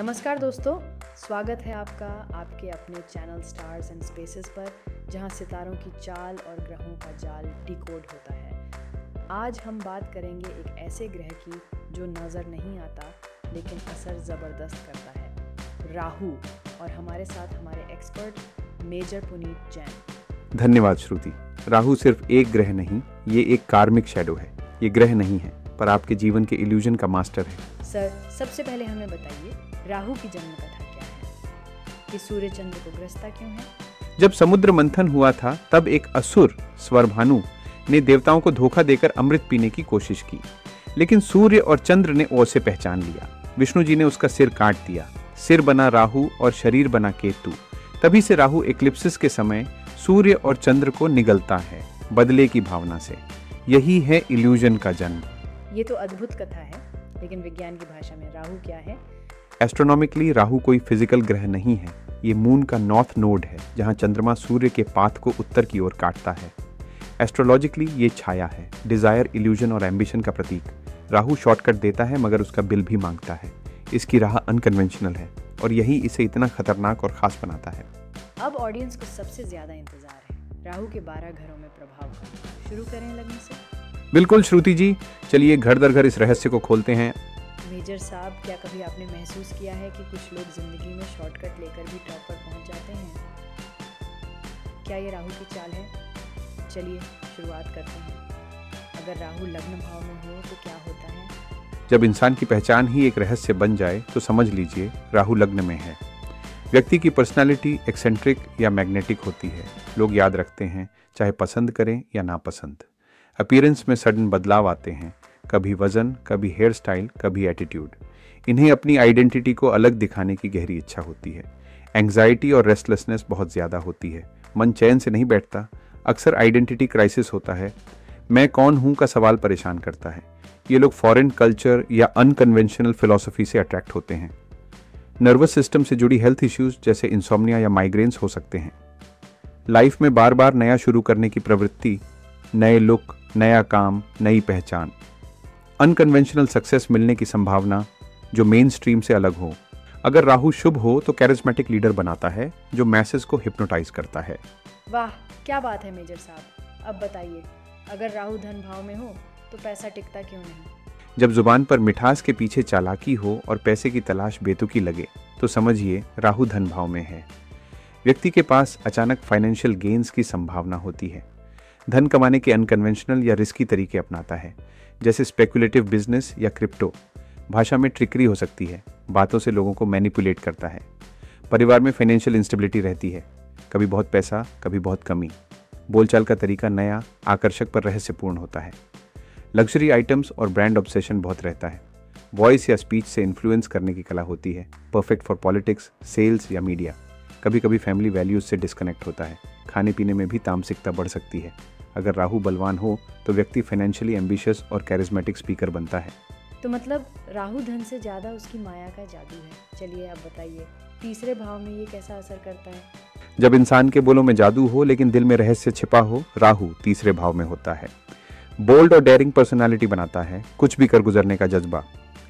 नमस्कार दोस्तों, स्वागत है आपका आपके अपने चैनल स्टार्स एंड स्पेसेस पर, जहां सितारों की चाल और ग्रहों का जाल डिकोड होता है। आज हम बात करेंगे एक ऐसे ग्रह की जो नज़र नहीं आता लेकिन असर ज़बरदस्त करता है, राहु। और हमारे साथ हमारे एक्सपर्ट मेजर पुनीत जैन। धन्यवाद श्रुति। राहु सिर्फ एक ग्रह नहीं, ये एक कार्मिक शैडो है। ये ग्रह नहीं है पर आपके जीवन के इल्यूजन का मास्टर है। सर, सबसे पहले हमें बताइए, राहु की जन्म कथा क्या है? कि सूर्य चंद्र को ग्रसता क्यों है? जब समुद्र मंथन हुआ था तब एक असुर स्वरभानु ने देवताओं को धोखा देकर अमृत पीने की कोशिश की, लेकिन सूर्य और चंद्र ने उसे पहचान लिया। विष्णु जी ने उसका सिर काट दिया। सिर बना राहु और शरीर बना केतु। तभी से राहु एक्लिप्सिस के समय सूर्य और चंद्र को निगलता है, बदले की भावना से। यही है इल्यूजन का जन्म। ये तो अद्भुत कथा है, लेकिन विज्ञान की भाषा में राहु क्या है? एस्ट्रोनॉमिकली राहु कोई फिजिकल ग्रह नहीं है। ये मून का नॉर्थ नोड है, जहां चंद्रमा सूर्य के पाथ को उत्तर की ओर काटता है। एस्ट्रोलॉजिकली ये छाया है, डिजायर, इल्यूजन और एम्बिशन का प्रतीक। राहु शॉर्टकट देता है मगर उसका बिल भी मांगता है। इसकी राह अनकन्वेंशनल है और यही इसे इतना खतरनाक और खास बनाता है। अब ऑडियंस को सबसे ज्यादा इंतजार है राहु के 12 घरों में प्रभाव का। शुरू करें लग्न से। बिल्कुल श्रुति जी, चलिए घर दर घर इस रहस्य को खोलते हैं। मेजर साहब, क्या कभी आपने महसूस किया है कि कुछ लोग जिंदगी में शॉर्टकट लेकर भी टॉप पर पहुंच जाते हैं? क्या ये राहु की चाल है? चलिए शुरुआत करते हैं। अगर राहु लग्न भाव में हो तो क्या होता है? जब इंसान की पहचान ही एक रहस्य बन जाए तो समझ लीजिए राहु लग्न में है। व्यक्ति की पर्सनालिटी एक्सेंट्रिक या मैग्नेटिक होती है। लोग याद रखते हैं, चाहे पसंद करें या नापसंद। अपीयरेंस में सडन बदलाव आते हैं, कभी वजन, कभी हेयर स्टाइल, कभी एटीट्यूड। इन्हें अपनी आइडेंटिटी को अलग दिखाने की गहरी इच्छा होती है। एंग्जाइटी और रेस्टलेसनेस बहुत ज़्यादा होती है। मन चैन से नहीं बैठता। अक्सर आइडेंटिटी क्राइसिस होता है। मैं कौन हूँ का सवाल परेशान करता है। ये लोग फॉरेन कल्चर या अनकन्वेंशनल फिलॉसफी से अट्रैक्ट होते हैं। नर्वस सिस्टम से जुड़ी हेल्थ इश्यूज जैसे इंसोम्निया या माइग्रेन्स हो सकते हैं। लाइफ में बार बार नया शुरू करने की प्रवृत्ति, नए लुक, नया काम, नई पहचान। अनकन्वेंशनल सक्सेस मिलने की संभावना जो मेन स्ट्रीम से अलग हो। अगर राहु शुभ हो तो कैरिस्मेटिक लीडर बनाता है जो मैसेज को हिप्नोटाइज करता है। वाह, क्या बात है मेजर साहब। अब बताइए, अगर राहु धन भाव में हो तो पैसा टिकता क्यों नहीं? जब जुबान पर मिठास के पीछे चालाकी हो और पैसे की तलाश बेतुकी लगे तो समझिए राहु धन भाव में है। व्यक्ति के पास अचानक फाइनेंशियल गेन्स की संभावना होती है। धन कमाने के अनकन्वेंशनल या रिस्की तरीके अपनाता है, जैसे स्पेकुलेटिव बिजनेस या क्रिप्टो। भाषा में ट्रिकरी हो सकती है। बातों से लोगों को मैनिपुलेट करता है। परिवार में फाइनेंशियल इंस्टेबिलिटी रहती है, कभी बहुत पैसा, कभी बहुत कमी। बोलचाल का तरीका नया, आकर्षक पर रहस्यपूर्ण होता है। लग्जरी आइटम्स और ब्रांड ऑब्सेशन बहुत रहता है। वॉइस या स्पीच से इन्फ्लुएंस करने की कला होती है, परफेक्ट फॉर पॉलिटिक्स, सेल्स या मीडिया। कभी कभी फैमिली वैल्यूज से डिस्कनेक्ट होता है। खाने पीने में भी तामसिकता बढ़ सकती है। अगर राहु बलवान हो तो व्यक्ति फाइनेंशियली एम्बिशियस और कैरिस्मेटिक स्पीकर बनता है। तो मतलब राहु धन से ज़्यादा उसकी माया का जादू है। चलिए अब बताइए, तीसरे भाव में ये कैसा असर करता है? जब इंसान के बोलों में जादू हो लेकिन दिल में रहस्य छिपा हो, राहु तीसरे भाव में होता है। बोल्ड और डेयरिंग पर्सनालिटी बनाता है, कुछ भी कर गुजरने का जज्बा।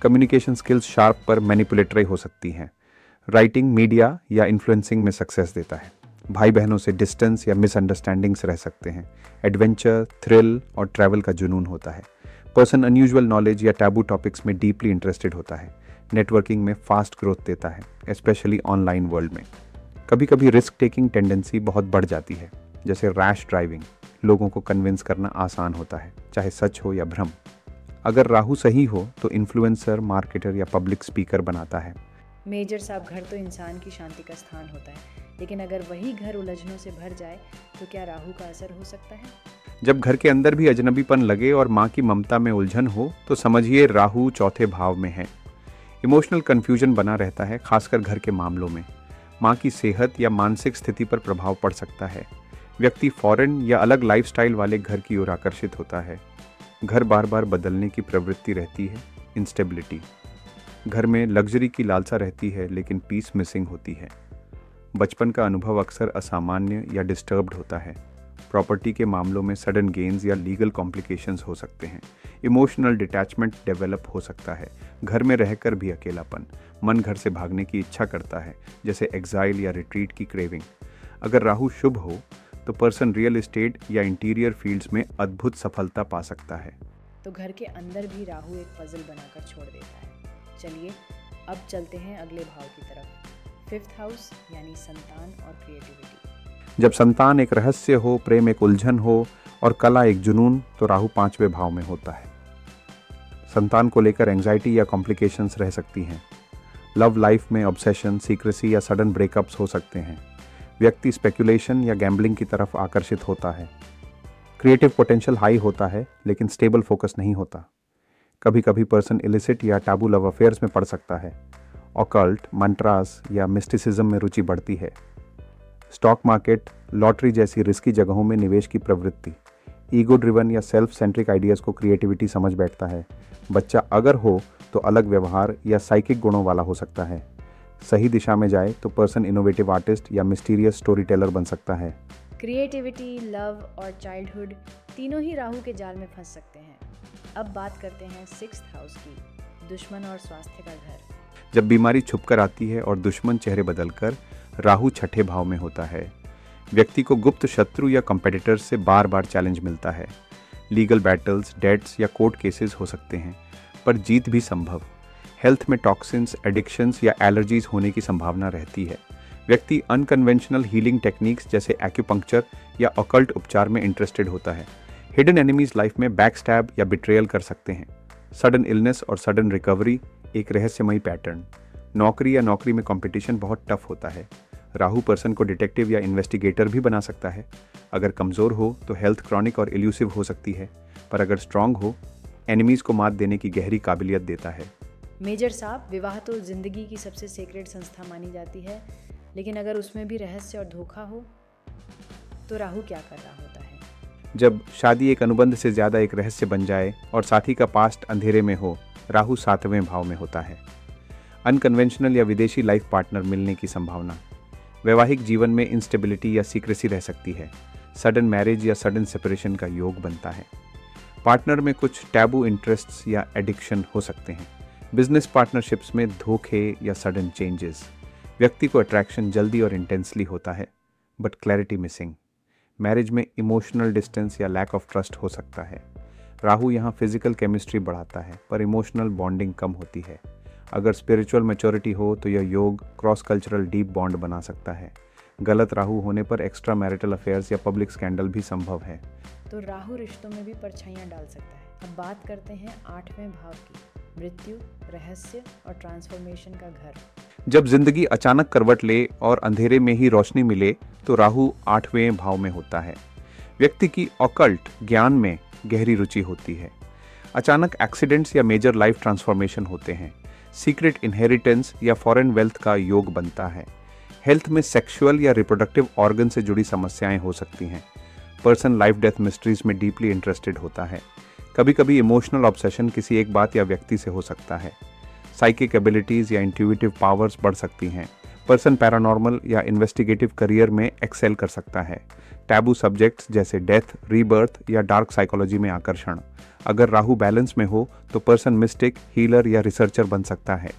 कम्युनिकेशन स्किल्स शार्प पर मैनिपुलेटरी हो सकती हैं। राइटिंग, मीडिया या इन्फ्लुएंसिंग में सक्सेस देता है। भाई बहनों से डिस्टेंस या मिसअंडरस्टैंडिंग्स रह सकते हैं। एडवेंचर, थ्रिल और ट्रैवल का जुनून होता है। पर्सन अनयूजुअल नॉलेज या टैबू टॉपिक्स में डीपली इंटरेस्टेड होता है। नेटवर्किंग में फास्ट ग्रोथ देता है, स्पेशली ऑनलाइन वर्ल्ड में। कभी कभी रिस्क टेकिंग टेंडेंसी बहुत बढ़ जाती है, जैसे रैश ड्राइविंग। लोगों को कन्विंस करना आसान होता है, चाहे सच हो या भ्रम। अगर राहु सही हो तो इन्फ्लुएंसर, मार्केटर या पब्लिक स्पीकर बनाता है। मेजर साहब, घर तो इंसान की शांति का स्थान होता है, लेकिन अगर वही घर उलझनों से भर जाए तो क्या राहु का असर हो सकता है? जब घर के अंदर भी अजनबीपन लगे और माँ की ममता में उलझन हो तो समझिए राहु चौथे भाव में है। इमोशनल कन्फ्यूजन बना रहता है, खासकर घर के मामलों में। माँ की सेहत या मानसिक स्थिति पर प्रभाव पड़ सकता है। व्यक्ति फॉरेन या अलग लाइफस्टाइल वाले घर की ओर आकर्षित होता है। घर बार बार बदलने की प्रवृत्ति रहती है। इंस्टेबिलिटी। घर में लग्जरी की लालसा रहती है लेकिन पीस मिसिंग होती है। बचपन का अनुभव अक्सर असामान्य या डिस्टर्ब्ड होता है। प्रॉपर्टी के मामलों में सडन गेन्स या लीगल कॉम्प्लिकेशंस हो सकते हैं। इमोशनल डिटैचमेंट डेवलप हो सकता है। घर में रहकर भी अकेलापन, मन घर से भागने की इच्छा करता है, जैसे एग्जाइल या रिट्रीट की क्रेविंग। अगर राहु शुभ हो तो पर्सन रियल एस्टेट या इंटीरियर फील्ड्स में अद्भुत सफलता पा सकता है। तो घर के अंदर भी राहु एक पजल बनाकर छोड़ देता है। चलिए अब चलते हैं अगले भाव की तरफ, 5th हाउस यानी संतान और क्रिएटिविटी। जब संतान एक रहस्य हो, प्रेम एक उलझन हो और कला एक जुनून, तो राहु 5वें भाव में होता है। संतान को लेकर एंजाइटी या कॉम्प्लिकेशंस रह सकती हैं। लव लाइफ में ऑब्सेशन, सीक्रेसी या सडन ब्रेकअप्स हो सकते हैं। व्यक्ति स्पेकुलेशन या गैम्बलिंग की तरफ आकर्षित होता है। क्रिएटिव पोटेंशियल हाई होता है लेकिन स्टेबल फोकस नहीं होता। कभी कभी पर्सन इलिसिट या टैबू लव अफेयर्स में पड़ सकता है। ऑकल्ट, मंत्रास या मिस्टिसिज्म में रुचि बढ़ती है। स्टॉक मार्केट, लॉटरी जैसी रिस्की जगहों में निवेश की प्रवृत्ति। ईगो ड्रिवन या सेल्फ सेंट्रिक आइडियाज़ को क्रिएटिविटी समझ बैठता है। बच्चा अगर हो तो अलग व्यवहार या साइकिक गुणों वाला हो सकता है। सही दिशा में जाए तो पर्सन इनोवेटिव आर्टिस्ट या मिस्टीरियस स्टोरी टेलर बन सकता है। क्रिएटिविटी, लव और चाइल्डहुड तीनों ही राहु के जाल में फंस सकते हैं। अब बात करते हैं 6th हाउस की, दुश्मन और स्वास्थ्य का घर। जब बीमारी छुपकर आती है और दुश्मन चेहरे बदलकर, राहु 6ठे भाव में होता है। व्यक्ति को गुप्त शत्रु या कंपेटिटर्स से बार बार चैलेंज मिलता है। लीगल बैटल्स, डेट्स या कोर्ट केसेस हो सकते हैं, पर जीत भी संभव। हेल्थ में टॉक्सिन्स, एडिक्शंस या एलर्जीज होने की संभावना रहती है। व्यक्ति अनकन्वेंशनल हीलिंग टेक्निक्स जैसे एक्यूपंक्चर या ऑकल्ट उपचार में इंटरेस्टेड होता है। हिडन एनिमीज लाइफ में बैकस्टैब या बिट्रेयल कर सकते हैं। सडन इलनेस और सडन रिकवरी एक रहस्यमयी पैटर्न। नौकरी में कंपटीशन बहुत टफ होता है। राहु पर्सन को डिटेक्टिव या इन्वेस्टिगेटर भी बना सकता है। अगर कमज़ोर हो तो हेल्थ क्रॉनिक और इल्यूसिव हो सकती है, पर अगर स्ट्रांग हो एनिमीज को मात देने की गहरी काबिलियत देता है। मेजर साहब, विवाह तो जिंदगी की सबसे सीक्रेट संस्था मानी जाती है, लेकिन अगर उसमें भी रहस्य और धोखा हो तो राहु क्या कर रहा होता है? जब शादी एक अनुबंध से ज़्यादा एक रहस्य बन जाए और साथी का पास्ट अंधेरे में हो, राहु 7वें भाव में होता है। अनकन्वेंशनल या विदेशी लाइफ पार्टनर मिलने की संभावना। वैवाहिक जीवन में इंस्टेबिलिटी या सीक्रेसी रह सकती है। सडन मैरिज या सडन सेपरेशन का योग बनता है। पार्टनर में कुछ टैबू इंटरेस्ट्स या एडिक्शन हो सकते हैं। बिजनेस पार्टनरशिप्स में धोखे या सडन चेंजेस। व्यक्ति को अट्रैक्शन जल्दी और इंटेंसली होता है, बट क्लैरिटी मिसिंग। मैरिज में इमोशनल डिस्टेंस या लैक ऑफ ट्रस्ट हो सकता है। राहु यहाँ फिजिकल केमिस्ट्री बढ़ाता है, पर इमोशनल बॉन्डिंग कम होती है। अगर स्पिरिचुअल मैच्योरिटी हो तो यह योग क्रॉस कल्चरल डीप बॉन्ड बना सकता है। गलत राहु होने पर एक्स्ट्रा मैरिटल अफेयर्स या पब्लिक स्कैंडल भी संभव है। तो राहु रिश्तों में भी परछाइयाँ डाल सकता है। अब बात करते हैं 8वें भाव की, मृत्यु, रहस्य और ट्रांसफॉर्मेशन का घर। जब जिंदगी अचानक करवट ले और अंधेरे में ही रोशनी मिले तो राहु 8वें भाव में होता है। व्यक्ति की ऑकल्ट ज्ञान में गहरी रुचि होती है। अचानक एक्सीडेंट्स या मेजर लाइफ ट्रांसफॉर्मेशन होते हैं। सीक्रेट इनहेरिटेंस या फॉरेन वेल्थ का योग बनता है। हेल्थ में सेक्सुअल या रिप्रोडक्टिव ऑर्गन से जुड़ी समस्याएं हो सकती हैं। पर्सन लाइफ डेथ मिस्ट्रीज में डीपली इंटरेस्टेड होता है। कभी कभी इमोशनल ऑब्सेशन किसी एक बात या व्यक्ति से हो सकता है। साइकिक एबिलिटीज या इंट्यूटिव पावर्स बढ़ सकती हैं। पर्सन पैरानॉर्मल या इन्वेस्टिगेटिव करियर में एक्सेल कर सकता है। टैबू सब्जेक्ट्स जैसे डेथ, रीबर्थ या डार्क साइकोलॉजी में आकर्षण। अगर राहु बैलेंस में हो तो पर्सन मिस्टिक, हीलर या रिसर्चर बन सकता है।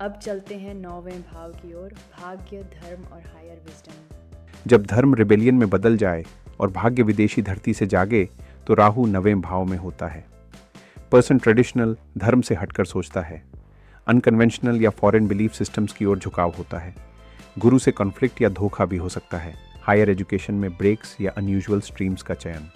अब चलते हैं 9वें भाव की ओर, भाग्य, धर्म और हायर विजडम। जब धर्म रिबेलियन में बदल जाए और भाग्य विदेशी धरती से जागे तो राहु 9वें भाव में होता है। पर्सन ट्रेडिशनल धर्म से हटकर सोचता है। अनकन्वेंशनल या फॉरेन बिलीफ सिस्टम्स की ओर झुकाव होता है। गुरु से कॉन्फ्लिक्ट या धोखा भी हो सकता है। हायर एजुकेशन में ब्रेक्स या अनयूजुअल स्ट्रीम्स का चयन।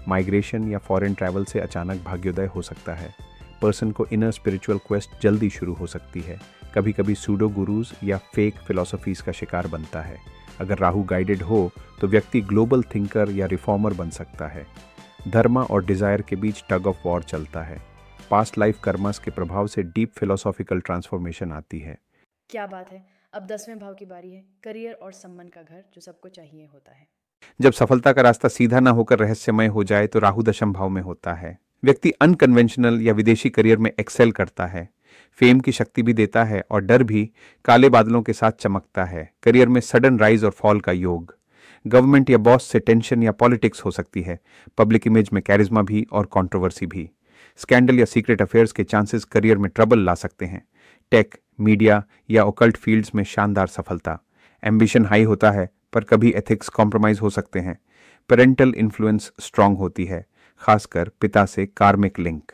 माइग्रेशन या फॉरेन ट्रैवल से अचानक भाग्योदय हो सकता है। पर्सन को इनर स्पिरिचुअल क्वेस्ट जल्दी शुरू हो सकती है। कभी कभी सूडो गुरुज या फेक फिलॉसफीज का शिकार बनता है। अगर राहु गाइडेड हो तो व्यक्ति ग्लोबल थिंकर या रिफॉर्मर बन सकता है। धर्म और डिजायर के बीच टग ऑफ वॉर चलता है। पास्ट लाइफ कर्मस के प्रभाव से डीप फिलोसॉफिकल ट्रांसफॉर्मेशन आती है। क्या बात है। अब 10वें भाव की बारी है, करियर और सम्मान का घर, जो सबको चाहिए होता है। जब सफलता का रास्ता सीधा न होकर रहस्यमय हो जाए तो राहु 10वें भाव में होता है। व्यक्ति अनकन्वेंशनल या विदेशी करियर में एक्सेल करता है। फेम की शक्ति भी देता है और डर भी काले बादलों के साथ चमकता है। करियर में सडन राइज और फॉल का योग। गवर्नमेंट या बॉस से टेंशन या पॉलिटिक्स हो सकती है। पब्लिक इमेज में कैरिज्मा भी और कंट्रोवर्सी भी। स्कैंडल या सीक्रेट अफेयर्स के चांसेस करियर में ट्रबल ला सकते हैं। टेक, मीडिया या ओकल्ट फील्ड्स में शानदार सफलता। एम्बिशन हाई होता है पर कभी एथिक्स कॉम्प्रोमाइज हो सकते हैं। पेरेंटल इन्फ्लुएंस स्ट्रांग होती है, खासकर पिता से कार्मिक लिंक।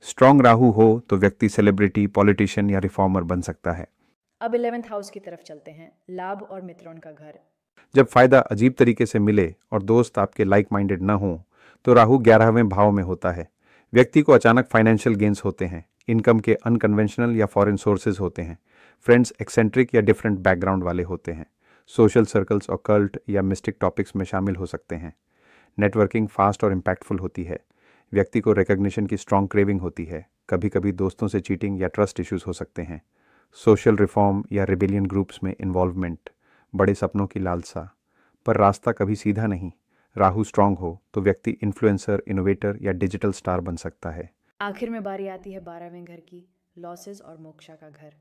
स्ट्रांग राहु हो तो व्यक्ति सेलिब्रिटी, पॉलिटिशियन या रिफॉर्मर बन सकता है। अब 11th हाउस की तरफ चलते हैं, लाभ और मित्रों का घर। जब फायदा अजीब तरीके से मिले और दोस्त आपके लाइक माइंडेड न हो तो राहु 11वें भाव में होता है। व्यक्ति को अचानक फाइनेंशियल गेन्स होते हैं। इनकम के अनकन्वेंशनल या फॉरेन सोर्सेज होते हैं। फ्रेंड्स एक्सेंट्रिक या डिफरेंट बैकग्राउंड वाले होते हैं। सोशल सर्कल्स और कल्ट या मिस्टिक टॉपिक्स में शामिल हो सकते हैं। नेटवर्किंग फास्ट और इम्पैक्टफुल होती है। व्यक्ति को रिकग्निशन की स्ट्रॉन्ग क्रेविंग होती है। कभी कभी दोस्तों से चीटिंग या ट्रस्ट इश्यूज हो सकते हैं। सोशल रिफॉर्म या रिबेलियन ग्रुप्स में इन्वॉल्वमेंट। बड़े सपनों की लालसा, पर रास्ता कभी सीधा नहीं। राहु स्ट्रांग हो तो व्यक्ति इन्फ्लुएंसर, इनोवेटर या डिजिटल स्टार बन सकता है। आखिर में बारी आती है 12वें घर की, लॉसेस और मोक्षा का घर।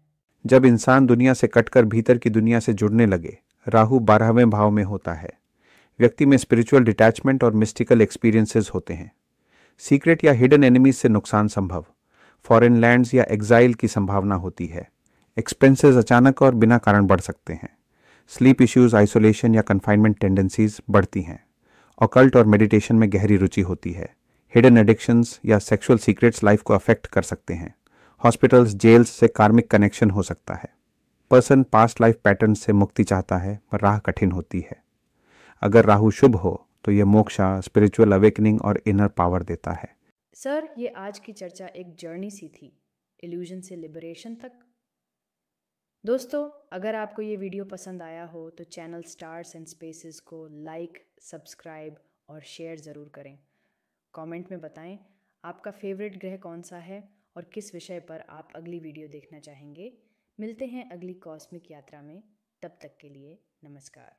जब इंसान दुनिया से कटकर भीतर की दुनिया से जुड़ने लगे, राहु 12वें भाव में होता है। व्यक्ति में स्पिरिचुअल डिटैचमेंट और मिस्टिकल एक्सपीरियंसेस होते हैं। सीक्रेट या हिडन एनिमीज से नुकसान संभव। फॉरेन लैंड्स या एग्जाइल की संभावना होती है। एक्सपेंसेस अचानक और बिना कारण बढ़ सकते हैं। स्लीप इश्यूज, आइसोलेशन या कन्फाइनमेंट टेंडेंसीज बढ़ती हैं। ऑकल्ट और मेडिटेशन में गहरी रुचि होती है। हिडन एडिक्शंस या सेक्सुअल सीक्रेट्स लाइफ को अफेक्ट कर सकते हैं। हॉस्पिटल्स, जेल्स से कार्मिक कनेक्शन हो सकता है। पर्सन पास्ट लाइफ पैटर्न से मुक्ति चाहता है पर राह कठिन होती है। अगर राहु शुभ हो तो यह मोक्षा, स्पिरिचुअल अवेकनिंग और इनर पावर देता है। सर, ये आज की चर्चा एक जर्नी सी थी, इल्यूजन से लिबरेशन तक। दोस्तों, अगर आपको ये वीडियो पसंद आया हो तो चैनल स्टार्स एंड स्पेसेस को लाइक, सब्सक्राइब और शेयर ज़रूर करें। कमेंट में बताएं आपका फेवरेट ग्रह कौन सा है और किस विषय पर आप अगली वीडियो देखना चाहेंगे। मिलते हैं अगली कॉस्मिक यात्रा में। तब तक के लिए नमस्कार।